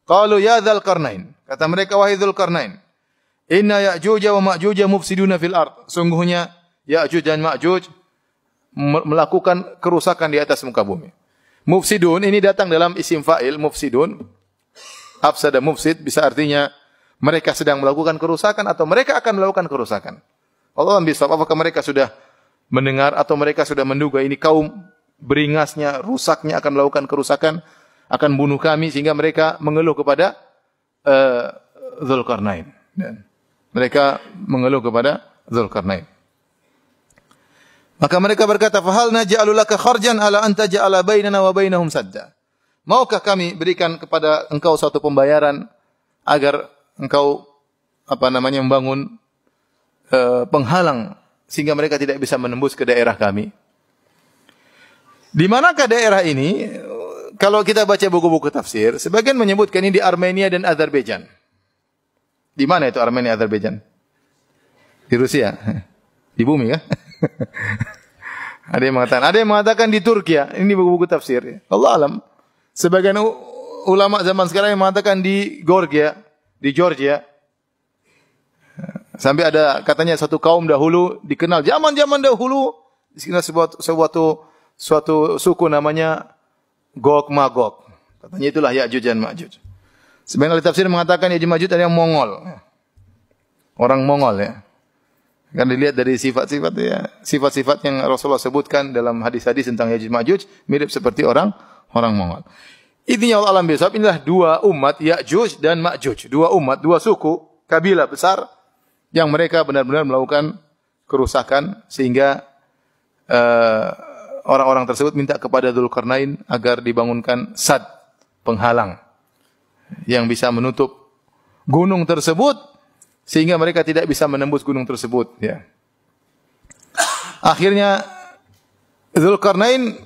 Qalu ya Dzal Qarnain. Kata mereka, wahai Dzulkarnain, inna Ya'juj wa Ma'juj mufsiduna fil ard. Sungguhnya Ya'juj dan Ma'juj melakukan kerusakan di atas muka bumi. Mufsidun ini datang dalam isim fa'il mufsidun. Afsada mufsid bisa artinya mereka sedang melakukan kerusakan atau mereka akan melakukan kerusakan. Allah bisa, apakah mereka sudah mendengar atau mereka sudah menduga ini kaum beringasnya, rusaknya akan melakukan kerusakan, akan bunuh kami, sehingga mereka mengeluh kepada Dzulkarnain. Mereka mengeluh kepada Dzulkarnain. Maka mereka berkata, "Fahal naj'alu laka kharjan ala an taj'ala bainana wa bainahum sadda." Maukah kami berikan kepada engkau suatu pembayaran agar engkau membangun penghalang sehingga mereka tidak bisa menembus ke daerah kami. Di manakah daerah ini? Kalau kita baca buku-buku tafsir, sebagian menyebutkan ini di Armenia dan Azerbaijan. Di mana itu Armenia dan Azerbaijan? Di Rusia. Di bumi kan? Ada yang mengatakan di Turki. Ini buku-buku tafsir. Allah alam. Sebagian ulama zaman sekarang yang mengatakan di Georgia, sampai ada katanya satu kaum dahulu dikenal zaman-zaman dahulu dikenal suatu suku namanya Gog Magog. Katanya itulah Ya'juj dan Ma'juj. Sebagian ahli tafsir mengatakan Ya'juj Ma'juj adalah Mongol. Orang Mongol ya. Kan dilihat dari sifat-sifat yang Rasulullah sebutkan dalam hadis-hadis tentang Ya'juj Ma'juj mirip seperti orang Mongol. Intinya Allah alam bisawab, inilah dua umat Ya'juj dan Ma'juj, dua umat, dua suku, kabilah besar yang mereka benar-benar melakukan kerusakan sehingga orang-orang tersebut minta kepada Dzulkarnain agar dibangunkan sad, penghalang yang bisa menutup gunung tersebut sehingga mereka tidak bisa menembus gunung tersebut ya. Akhirnya Dzulkarnain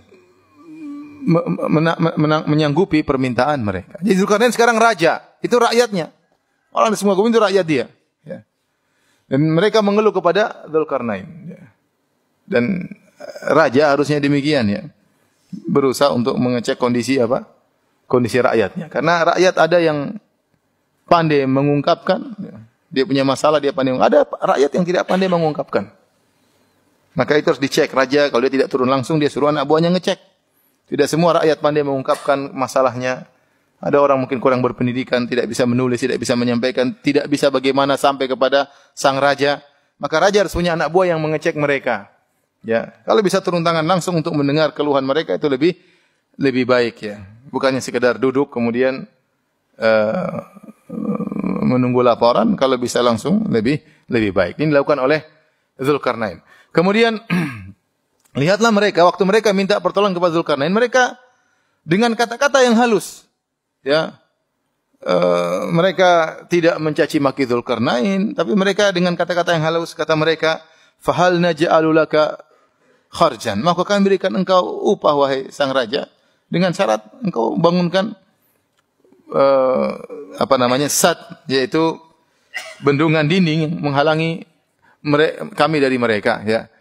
menyanggupi permintaan mereka. Jadi Dzulkarnain sekarang raja, itu rakyatnya. Orang di semua bumi itu rakyat dia. Ya. Dan mereka mengeluh kepada Dzulkarnain. Ya. Dan raja harusnya demikian ya. Berusaha untuk mengecek kondisi rakyatnya. Karena rakyat ada yang pandai mengungkapkan. Ya. Dia punya masalah, dia pandai mengungkapkan. Ada rakyat yang tidak pandai mengungkapkan. Maka itu harus dicek. Raja kalau dia tidak turun langsung, dia suruh anak buahnya ngecek. Tidak semua rakyat pandai mengungkapkan masalahnya. Ada orang mungkin kurang berpendidikan, tidak bisa menulis, tidak bisa menyampaikan, tidak bisa bagaimana sampai kepada sang raja. Maka raja harus punya anak buah yang mengecek mereka. Ya, kalau bisa turun tangan langsung untuk mendengar keluhan mereka itu lebih baik ya. Bukannya sekedar duduk kemudian menunggu laporan, kalau bisa langsung lebih baik. Ini dilakukan oleh Dzulkarnain. Kemudian lihatlah mereka, waktu mereka minta pertolongan kepada Dzulkarnain, mereka dengan kata-kata yang halus, ya, mereka tidak mencaci maki Dzulkarnain, tapi mereka dengan kata-kata yang halus, kata mereka, fahal naj'alu laka kharjan, maka kami berikan engkau upah wahai sang raja, dengan syarat engkau bangunkan sad, yaitu bendungan dinding yang menghalangi kami dari mereka, ya.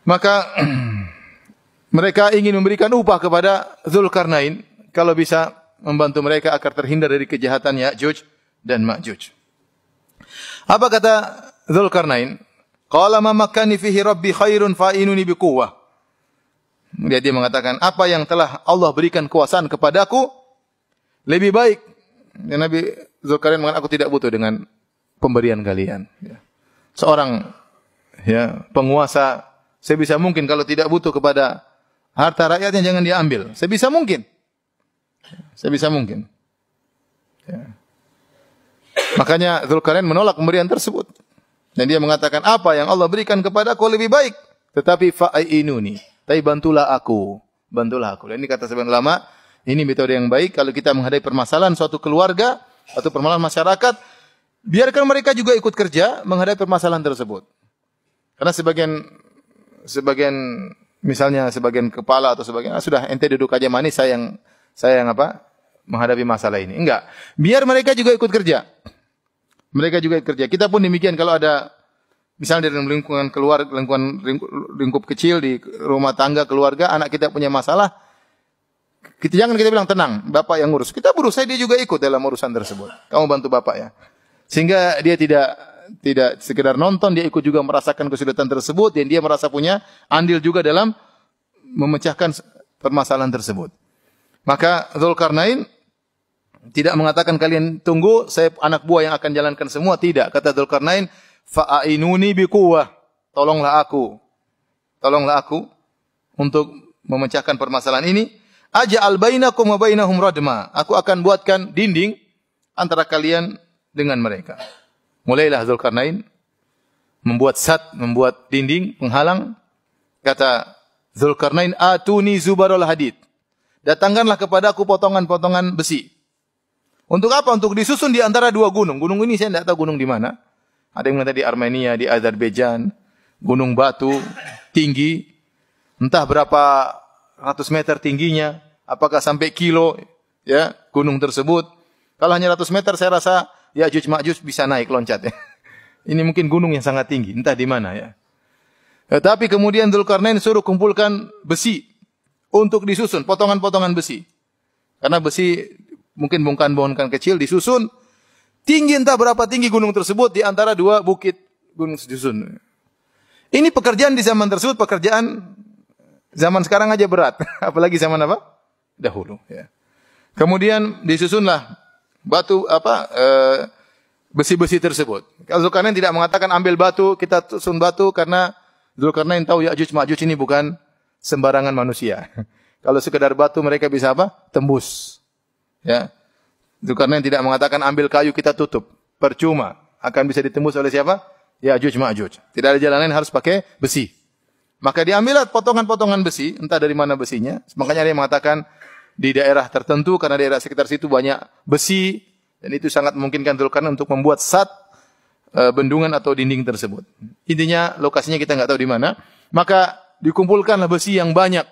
Maka mereka ingin memberikan upah kepada Dzulkarnain kalau bisa membantu mereka agar terhindar dari kejahatan Ya'juj dan Ma'juj. Apa kata Dzulkarnain? Qala ma makkani fihi rabbi khairun fa'inuni biquwwah. Dia mengatakan, apa yang telah Allah berikan kekuasaan kepadaku lebih baik. Ya, Nabi Dzulkarnain mengatakan, aku tidak butuh dengan pemberian kalian. Ya. Seorang penguasa sebisa mungkin kalau tidak butuh kepada harta rakyatnya jangan diambil. Sebisa mungkin. Ya. Makanya Dzulkarnain menolak pemberian tersebut. Dan dia mengatakan, apa yang Allah berikan kepadaku lebih baik. Tetapi fa'inuni. Tapi bantulah aku. Dan ini kata sebagian ulama, ini metode yang baik kalau kita menghadapi permasalahan suatu keluarga atau permasalahan masyarakat, biarkan mereka juga ikut kerja menghadapi permasalahan tersebut. Karena sebagian misalnya sebagian kepala atau sebagian sudah ente duduk aja manis, saya yang menghadapi masalah ini. Enggak. Biar mereka juga ikut kerja. Kita pun demikian kalau ada misalnya dalam lingkungan keluarga, lingkup kecil di rumah tangga keluarga, anak kita punya masalah, Jangan kita bilang tenang, bapak yang ngurus. Kita berusaha dia juga ikut dalam urusan tersebut. Kamu bantu bapak ya. Sehingga dia tidak sekedar nonton, dia ikut juga merasakan kesulitan tersebut dan dia merasa punya andil juga dalam memecahkan permasalahan tersebut. Maka Dzulkarnain tidak mengatakan kalian tunggu, saya anak buah yang akan jalankan semua. Tidak. Kata Dzulkarnain, fa'ainuni biquwwah. Tolonglah aku untuk memecahkan permasalahan ini. Aja'al bainakum wa bainahum radma. Aku akan buatkan dinding antara kalian dengan mereka. Mulailah Dzulkarnain membuat dinding penghalang. Kata Dzulkarnain, atuni zubarul hadid. Datangkanlah kepadaku potongan-potongan besi. Untuk apa? Untuk disusun di antara dua gunung. Gunung ini saya tidak tahu gunung di mana. Ada yang mengatakan di Armenia, di Azerbaijan, gunung batu tinggi, entah berapa ratus meter tingginya, apakah sampai kilo ya gunung tersebut. Kalau hanya ratus meter saya rasa Ya'juj Ma'juj bisa naik loncat ya. Ini mungkin gunung yang sangat tinggi, entah di mana ya. Tetapi kemudian Dzulkarnain suruh kumpulkan besi untuk disusun, potongan-potongan besi. Karena besi mungkin bongkahan-bongkahan kecil disusun tinggi, entah berapa tinggi gunung tersebut di antara dua bukit gunung disusun. Ini pekerjaan di zaman tersebut, pekerjaan zaman sekarang aja berat, apalagi zaman apa? Dahulu. Ya. Kemudian disusunlah besi-besi tersebut. Kalau Dzulkarnain tidak mengatakan ambil batu, kita susun batu, karena Dzulkarnain tahu Ya'juj Ma'juj ini bukan sembarangan manusia. Kalau sekedar batu mereka bisa apa? Tembus. Ya. Dzulkarnain tidak mengatakan ambil kayu kita tutup, percuma, akan bisa ditembus oleh siapa? Ya'juj Ma'juj. Tidak ada jalan lain, harus pakai besi. Maka diambillah potongan-potongan besi, entah dari mana besinya. Makanya dia mengatakan di daerah tertentu, karena daerah sekitar situ banyak besi, dan itu sangat memungkinkan Dzulkarnain untuk membuat bendungan atau dinding tersebut. Intinya lokasinya kita nggak tahu di mana. Maka dikumpulkanlah besi yang banyak.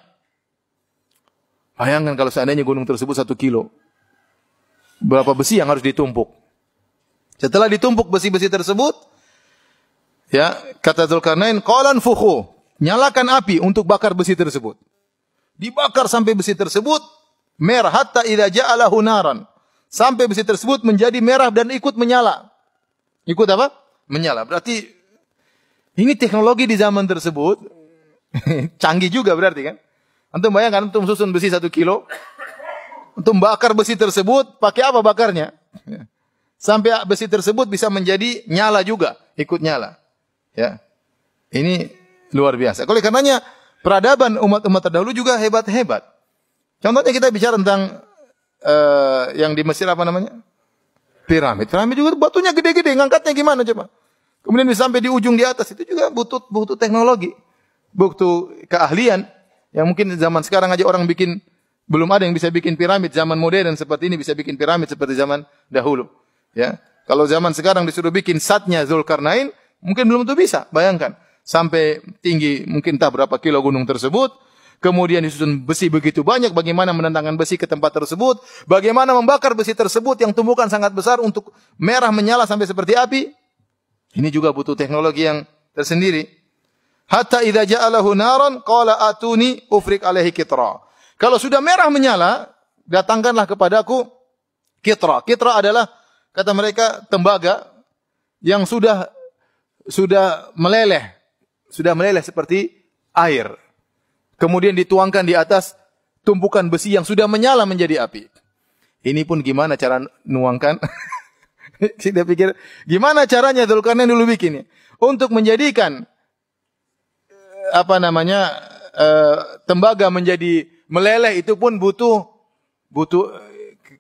Bayangkan kalau seandainya gunung tersebut 1 kilo. Berapa besi yang harus ditumpuk. Setelah ditumpuk besi-besi tersebut, ya, kata Dzulkarnain, qalan fukhu, nyalakan api untuk bakar besi tersebut. Dibakar sampai besi tersebut merah, hatta idza ja'alahu naran. Sampai besi tersebut menjadi merah dan ikut menyala. Ikut apa? Menyala. Berarti ini teknologi di zaman tersebut canggih juga berarti kan? Antum bayangkan, antum susun besi 1 kilo, untuk bakar besi tersebut, pakai apa bakarnya? Sampai besi tersebut bisa menjadi nyala juga, ikut nyala. Ya, ini luar biasa. Oleh karenanya peradaban umat-umat terdahulu juga hebat-hebat. Contohnya kita bicara tentang yang di Mesir apa namanya? Piramid. Piramid juga batunya gede-gede, ngangkatnya gimana coba? Kemudian sampai di ujung di atas itu juga butuh teknologi, butuh keahlian. Yang mungkin zaman sekarang aja orang belum ada yang bisa bikin piramid zaman modern seperti ini, bisa bikin piramid seperti zaman dahulu. Ya, kalau zaman sekarang disuruh bikin satnya Dzulkarnain, mungkin belum tentu bisa. Bayangkan, sampai tinggi mungkin tak berapa kilo gunung tersebut, kemudian disusun besi begitu banyak, bagaimana menentangkan besi ke tempat tersebut, bagaimana membakar besi tersebut yang tumbukan sangat besar untuk merah menyala sampai seperti api. Ini juga butuh teknologi yang tersendiri. Hatta idza ja'alahu naran qala atuni ufrik alaihi kitra. Kalau sudah merah menyala, datangkanlah kepadaku kitra. Kitra adalah, kata mereka, tembaga yang sudah meleleh seperti air. Kemudian dituangkan di atas tumpukan besi yang sudah menyala menjadi api. Ini pun gimana cara nuangkan? Kita pikir gimana caranya Dzulkarnain dulu bikinnya untuk menjadikan tembaga menjadi meleleh, itu pun butuh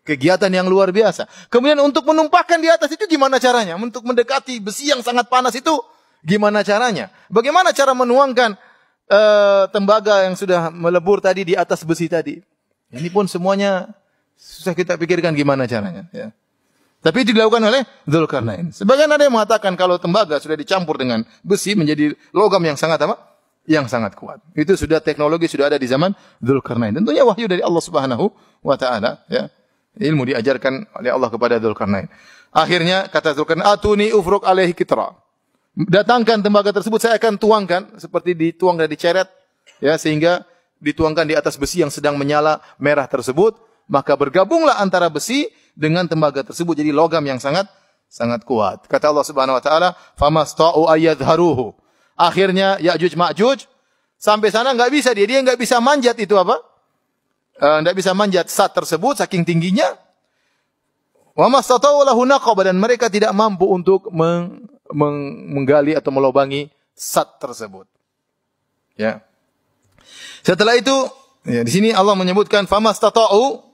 kegiatan yang luar biasa. Kemudian untuk menumpahkan di atas itu gimana caranya? Untuk mendekati besi yang sangat panas itu gimana caranya? Bagaimana cara menuangkan tembaga yang sudah melebur tadi di atas besi tadi? Ini pun semuanya susah kita pikirkan gimana caranya. Ya. Tapi itu dilakukan oleh Dzulkarnain. Sebagian ada yang mengatakan kalau tembaga sudah dicampur dengan besi menjadi logam yang sangat apa? Yang sangat kuat. Itu sudah teknologi sudah ada di zaman Dzulkarnain. Tentunya wahyu dari Allah Subhanahu wa taala, ya. Ilmu diajarkan oleh Allah kepada Dzulkarnain. Akhirnya kata Dzulkarnain, "Atuni ufruk alaihi kitra." Datangkan tembaga tersebut, saya akan tuangkan seperti dituang dan diceret, ya, sehingga dituangkan di atas besi yang sedang menyala merah tersebut, maka bergabunglah antara besi dengan tembaga tersebut jadi logam yang sangat kuat. Kata Allah Subhanahu wa taala, "Famasta'u ayyadharuhu." Akhirnya Ya'juj Ma'juj sampai sana enggak bisa dia enggak bisa manjat itu apa? Enggak bisa manjat sat tersebut saking tingginya. Wa mastata'u lahu naqaba, dan mereka tidak mampu untuk menggali atau melobangi sat tersebut. Ya. Setelah itu, ya, di sini Allah menyebutkan famasta'u.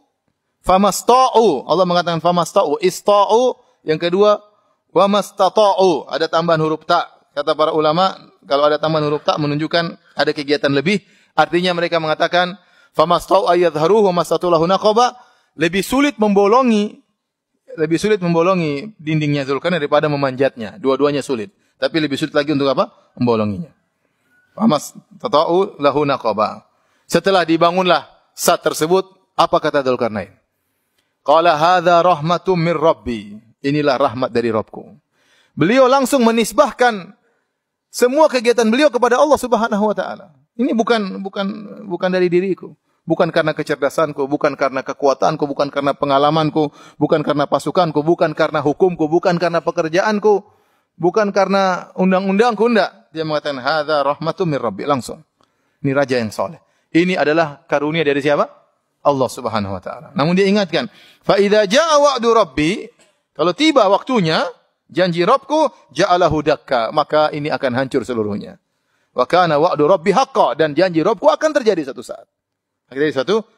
Allah mengatakan famasta'u, ista'u, yang kedua wa mastata'u, ada tambahan huruf ta. Kata para ulama, kalau ada tambahan huruf ta menunjukkan ada kegiatan lebih. Artinya mereka mengatakan famasta'u ayyadharuhu wa mastata'u lahu naqaba, lebih sulit membolongi dindingnya Zulkarnain daripada memanjatnya. Dua-duanya sulit, tapi lebih sulit lagi untuk apa? Membolonginya. Famasta'u lahu naqaba. Setelah dibangunlah sat tersebut, apa kata Dzulkarnain? Qala hadza rahmatum mir rabbi. Inilah rahmat dari Rabbku. Beliau langsung menisbahkan semua kegiatan beliau kepada Allah Subhanahu wa taala. Ini bukan dari diriku, bukan karena kecerdasanku, bukan karena kekuatanku, bukan karena pengalamanku, bukan karena pasukanku, bukan karena hukumku, bukan karena pekerjaanku, bukan karena undang-undangku, enggak. Dia mengatakan hadza rahmatum mir rabbi, langsung. Ini raja yang saleh. Ini adalah karunia dari siapa? Allah Subhanahu wa taala. Namun dia ingatkan, fa idza jaa wa'du rabbi, kalau tiba waktunya janji Rabbku, ja'alahu dakka, maka ini akan hancur seluruhnya. Wa kana wa'du rabbi haqqan, dan janji Rabbku akan terjadi satu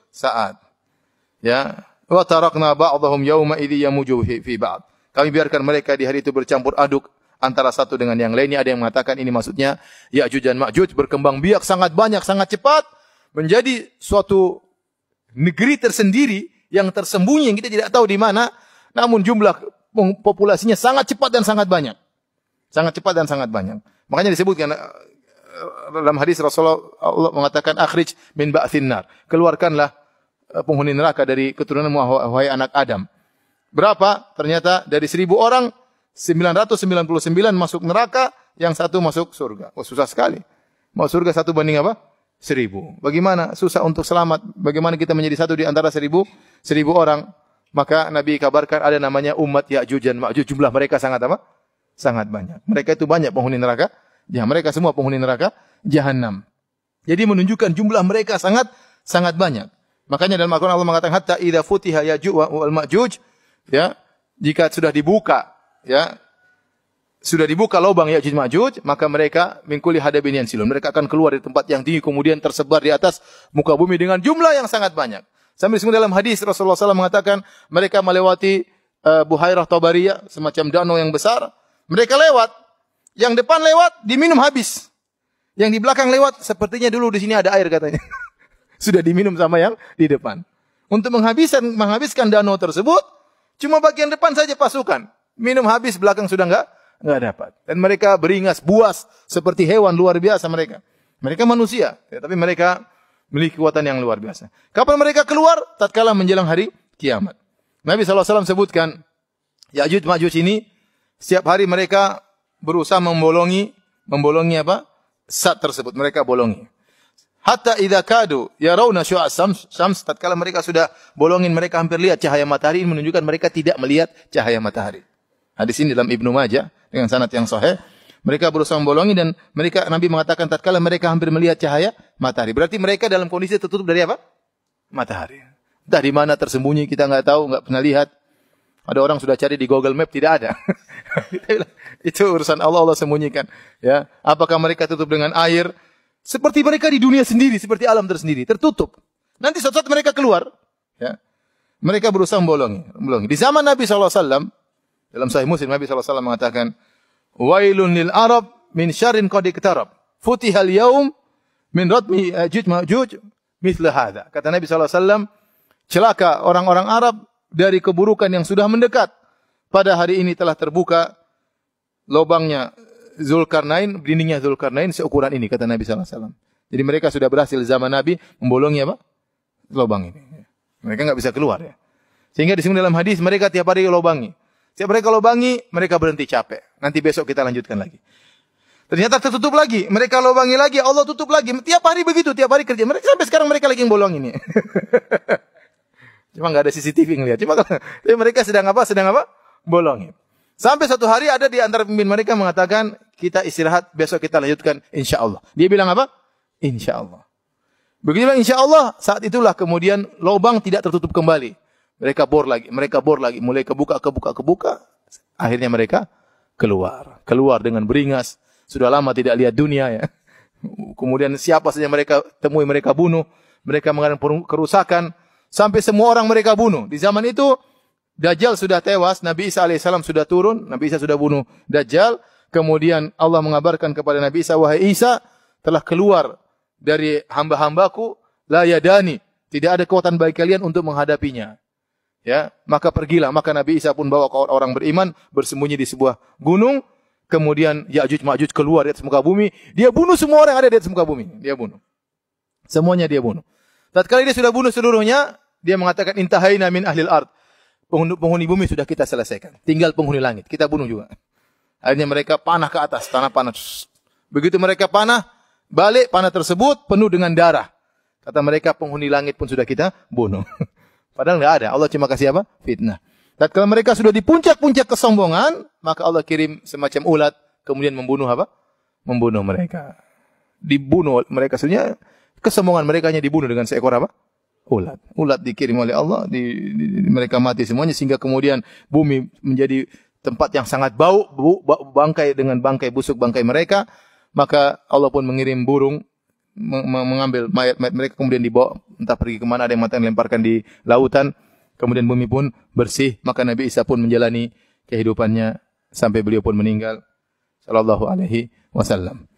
saat. Ya, wa tarakna ba'dahum yawma idzi yamuju fi ba'd. Kami biarkan mereka di hari itu bercampur aduk antara satu dengan yang lainnya. Ada yang mengatakan ini maksudnya Ya'juj dan Ma'juj berkembang biak sangat banyak, sangat cepat, menjadi suatu negeri tersendiri yang tersembunyi, yang kita tidak tahu di mana, namun jumlah populasinya sangat cepat dan sangat banyak. Sangat cepat dan sangat banyak. Makanya disebutkan dalam hadis Rasulullah, Allah mengatakan akhrij min ba'thin nar. Keluarkanlah penghuni neraka dari keturunanmu wahai anak Adam. Berapa? Ternyata dari 1000 orang 999 masuk neraka, yang satu masuk surga. Oh, susah sekali. Mau surga satu banding apa? 1000. Bagaimana susah untuk selamat? Bagaimana kita menjadi satu di antara 1000 orang? Maka Nabi kabarkan ada namanya umat Ya'juj dan Ma'juj. Jumlah mereka sangat apa? Sangat banyak. Mereka itu banyak penghuni neraka. Ya, mereka semua penghuni neraka Jahannam. Jadi menunjukkan jumlah mereka sangat banyak. Makanya dalam Al-Quran Allah mengatakan hatta idza futiha Ya'juj wal Ma'juj, ya, jika sudah dibuka, ya, sudah dibuka lubang Ya'juj Ma'juj, maka mereka min kulli hadabin yansilun. Mereka akan keluar dari tempat yang tinggi kemudian tersebar di atas muka bumi dengan jumlah yang sangat banyak. Sampai dalam hadis Rasulullah SAW mengatakan mereka melewati Buhairah Tabariyah, semacam danau yang besar. Mereka lewat, yang depan lewat diminum habis. Yang di belakang lewat sepertinya dulu di sini ada air katanya. Sudah diminum sama yang di depan. Untuk menghabiskan danau tersebut, cuma bagian depan saja pasukan. Minum habis, belakang sudah enggak dapat. Dan mereka beringas, buas seperti hewan, luar biasa mereka. Mereka manusia, ya, tapi mereka memiliki kekuatan yang luar biasa. Kapan mereka keluar? Tatkala menjelang hari kiamat. Nabi SAW sebutkan, Ya'juj Ma'juj ini setiap hari mereka berusaha membolongi apa? Sat tersebut mereka bolongi. Hatta idza kadu yarawna syu'a syams, tatkala mereka sudah bolongin, mereka hampir lihat cahaya matahari. Ini menunjukkan mereka tidak melihat cahaya matahari. Hadis ini dalam Ibnu Majah dengan sanad yang sahih. Mereka berusaha membolongi dan Nabi mengatakan tatkala mereka hampir melihat cahaya matahari. Berarti mereka dalam kondisi tertutup dari apa? Matahari. Entah di mana tersembunyi, kita enggak tahu, enggak pernah lihat. Ada orang sudah cari di Google Map, tidak ada. Itu urusan Allah sembunyikan. Ya, apakah mereka tutup dengan air? Seperti mereka di dunia sendiri, seperti alam tersendiri, tertutup. Nanti suatu saat mereka keluar. Ya, mereka berusaha membolongi. Di zaman Nabi SAW, dalam Sahih Muslim, Nabi SAW mengatakan, Wailun lil Arab min syarrin qad iqtarab. Futihal yaum min radmi Ya'juj Ma'juj mithla hadza. Kata Nabi SAW, celaka orang-orang Arab dari keburukan yang sudah mendekat. Pada hari ini telah terbuka lubangnya Zulkarnain, dindingnya Zulkarnain seukuran ini, kata Nabi SAW. Jadi mereka sudah berhasil zaman Nabi membolongi apa? Lubang ini. Mereka enggak bisa keluar, ya. Sehingga di sini dalam hadis mereka tiap hari lubangi. Setiap mereka lubangi, mereka berhenti capek. Nanti besok kita lanjutkan lagi. Ternyata tertutup lagi. Mereka lubangi lagi, Allah tutup lagi. Tiap hari begitu, tiap hari kerja. Mereka sampai sekarang mereka lagi bolong ini. Cuma nggak ada CCTV ngelihat. Cuma mereka sedang apa? Sedang apa? Bolongin. Sampai suatu hari ada di antara pemimpin mereka mengatakan, kita istirahat, besok kita lanjutkan insya Allah. Dia bilang apa? Insya Allah. Begitu bilang insya Allah, saat itulah kemudian lubang tidak tertutup kembali. Mereka bor lagi, mulai kebuka. Akhirnya mereka keluar dengan beringas. Sudah lama tidak lihat dunia ya. Kemudian siapa saja mereka temui mereka bunuh. Mereka mengadakan kerusakan sampai semua orang mereka bunuh. Di zaman itu Dajjal sudah tewas, Nabi Isa alaihissalam sudah turun, Nabi Isa sudah bunuh Dajjal. Kemudian Allah mengabarkan kepada Nabi Isa, wahai Isa, telah keluar dari hamba-hambaku la yadani, tidak ada kekuatan bagi kalian untuk menghadapinya. Ya, maka pergilah. Maka Nabi Isa pun bawa orang beriman bersembunyi di sebuah gunung. Kemudian Ya'juj Ma'juj keluar di atas muka bumi. Dia bunuh semua orang yang ada di atas muka bumi. Dia bunuh. Semuanya dia bunuh. Tatkala dia sudah bunuh seluruhnya, dia mengatakan intahaina min ahlil ard. Penghuni bumi sudah kita selesaikan. Tinggal penghuni langit. Kita bunuh juga. Akhirnya mereka panah ke atas, tanah panah. Begitu mereka panah, balik panah tersebut penuh dengan darah. Kata mereka penghuni langit pun sudah kita bunuh. Padahal enggak ada. Allah cuma kasih apa? Fitnah. Tatkala mereka sudah di puncak-puncak kesombongan, maka Allah kirim semacam ulat, kemudian membunuh apa? Membunuh mereka. Dibunuh mereka. Sebenarnya kesombongan mereka hanya dibunuh dengan seekor apa? Ulat. Ulat dikirim oleh Allah, mereka mati semuanya, sehingga kemudian bumi menjadi tempat yang sangat bau, bangkai dengan bangkai busuk bangkai mereka. Maka Allah pun mengirim burung, mengambil mayat-mayat mereka, kemudian dibawa entah pergi kemana, ada yang mati lemparkan di lautan. Kemudian bumi pun bersih, maka Nabi Isa pun menjalani kehidupannya sampai beliau pun meninggal sallallahu alaihi wasallam.